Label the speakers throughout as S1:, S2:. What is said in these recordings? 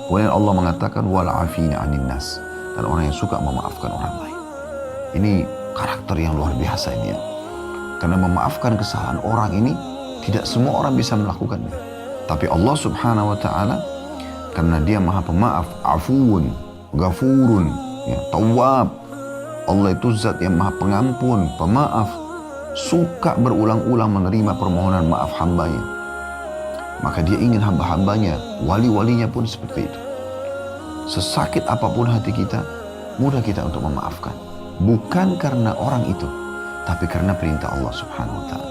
S1: Kemudian Allah mengatakan wal afina 'anil nas, dan orang yang suka memaafkan orang lain. Ini karakter yang luar biasa ini ya. Karena memaafkan kesalahan orang ini tidak semua orang bisa melakukannya. Tapi Allah Subhanahu wa taala karena Dia Maha Pemaaf, Afuun, Ghafurun, ya, Tawwab. Allah itu zat yang Maha Pengampun, Pemaaf, suka berulang-ulang menerima permohonan maaf hambanya. Maka Dia ingin hamba-hambanya, wali-walinya pun seperti itu. Sesakit apapun hati kita, mudah kita untuk memaafkan. Bukan karena orang itu, tapi karena perintah Allah Subhanahu wa taala.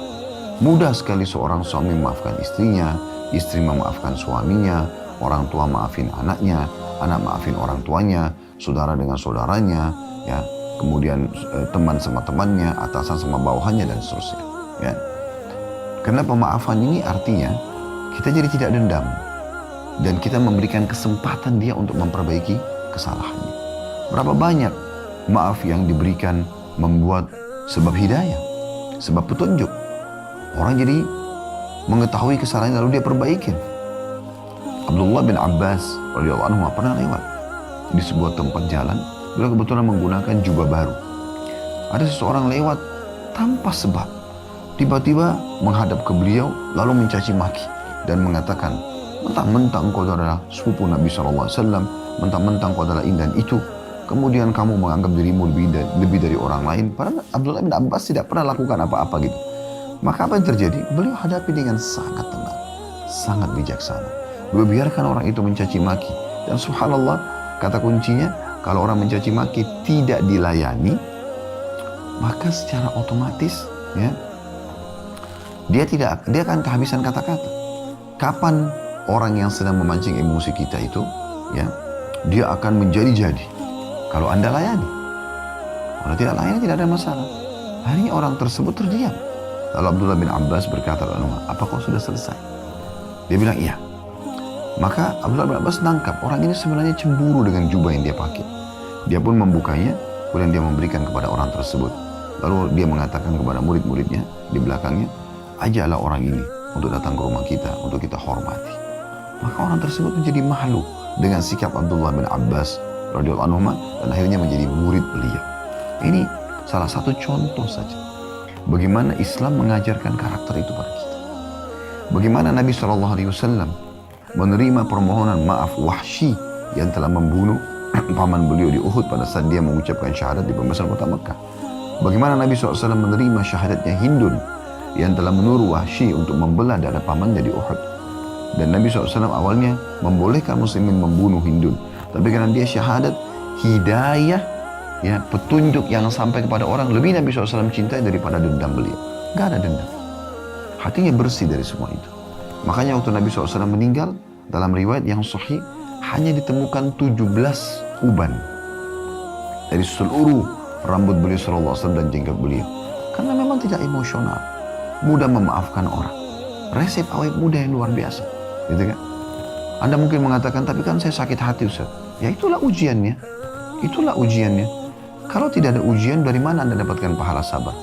S1: Mudah sekali seorang suami memaafkan istrinya, istri memaafkan suaminya, orang tua maafin anaknya, anak maafin orang tuanya, saudara dengan saudaranya, ya, kemudian teman sama temannya, atasan sama bawahannya, dan seterusnya. Ya. Karena pemaafan ini artinya kita jadi tidak dendam dan kita memberikan kesempatan dia untuk memperbaiki kesalahannya. Berapa banyak maaf yang diberikan membuat sebab hidayah, sebab petunjuk. Orang jadi mengetahui kesalahannya lalu dia perbaikin. Abdullah bin Abbas radhiyallahu anhu pernah lewat di sebuah tempat jalan. Beliau kebetulan menggunakan jubah baru. Ada seseorang lewat tanpa sebab, tiba-tiba menghadap ke beliau lalu mencaci maki dan mengatakan, mentang-mentang kau adalah sepupu Nabi SAW, mentang-mentang kau adalah ini dan itu, kemudian kamu menganggap dirimu lebih dari orang lain. Padahal Abdullah bin Abbas tidak pernah lakukan apa-apa gitu. Maka apa yang terjadi? Beliau hadapi dengan sangat tenang, sangat bijaksana. Beliau biarkan orang itu mencaci maki. Dan subhanallah, kata kuncinya, kalau orang mencaci maki tidak dilayani, maka secara otomatis ya, dia akan kehabisan kata-kata. Kapan orang yang sedang memancing emosi kita itu, ya, dia akan menjadi-jadi. Kalau Anda layani, kalau tidak layani tidak ada masalah. Akhirnya orang tersebut terdiam. Lalu Abdullah bin Abbas berkata, apa kau sudah selesai? Dia bilang iya. Maka Abdullah bin Abbas nangkap orang ini sebenarnya cemburu dengan jubah yang dia pakai. Dia pun membukanya, kemudian dia memberikan kepada orang tersebut. Lalu dia mengatakan kepada murid-muridnya di belakangnya, ajaklah orang ini untuk datang ke rumah kita, untuk kita hormati. Maka orang tersebut menjadi malu dengan sikap Abdullah bin Abbas radhiyallahu anhu dan akhirnya menjadi murid beliau. Ini salah satu contoh saja bagaimana Islam mengajarkan karakter itu pada kita. Bagaimana Nabi SAW menerima permohonan maaf Wahsy yang telah membunuh paman beliau di Uhud pada saat dia mengucapkan syahadat di pembebasan kota Mekah. Bagaimana Nabi SAW menerima syahadatnya Hindun yang telah menyuruh Wahsy untuk membelah dada pamannya di Uhud. Dan Nabi SAW awalnya membolehkan muslimin membunuh Hindun. Tapi karena dia syahadat, hidayah, ya, petunjuk yang sampai kepada orang, lebih Nabi SAW cintai daripada dendam beliau. Gak ada dendam. Hatinya bersih dari semua itu. Makanya waktu Nabi SAW meninggal, dalam riwayat yang sahih, hanya ditemukan 17 uban dari seluruh rambut beliau SAW dan jenggot beliau. Karena memang tidak emosional, mudah memaafkan orang, resep awet muda yang luar biasa, gitu kan? Anda mungkin mengatakan, tapi kan saya sakit hati Ustaz. Ya itulah ujiannya, itulah ujiannya. Kalau tidak ada ujian, dari mana Anda dapatkan pahala sabar?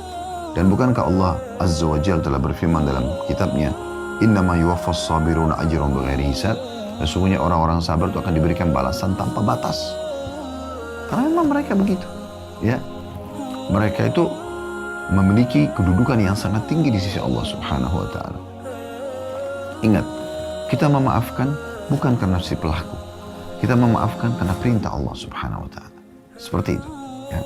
S1: Dan bukankah Allah Azza wa Jalla telah berfirman dalam kitabnya, innama yuwaffas sabiruna ajrahum bighairi hisab. Sesungguhnya orang-orang sabar itu akan diberikan balasan tanpa batas. Karena memang mereka begitu, ya. Mereka itu memiliki kedudukan yang sangat tinggi di sisi Allah Subhanahu wa taala. Ingat, kita memaafkan bukan karena si pelaku. Kita memaafkan karena perintah Allah Subhanahu wa taala. Seperti itu, ya.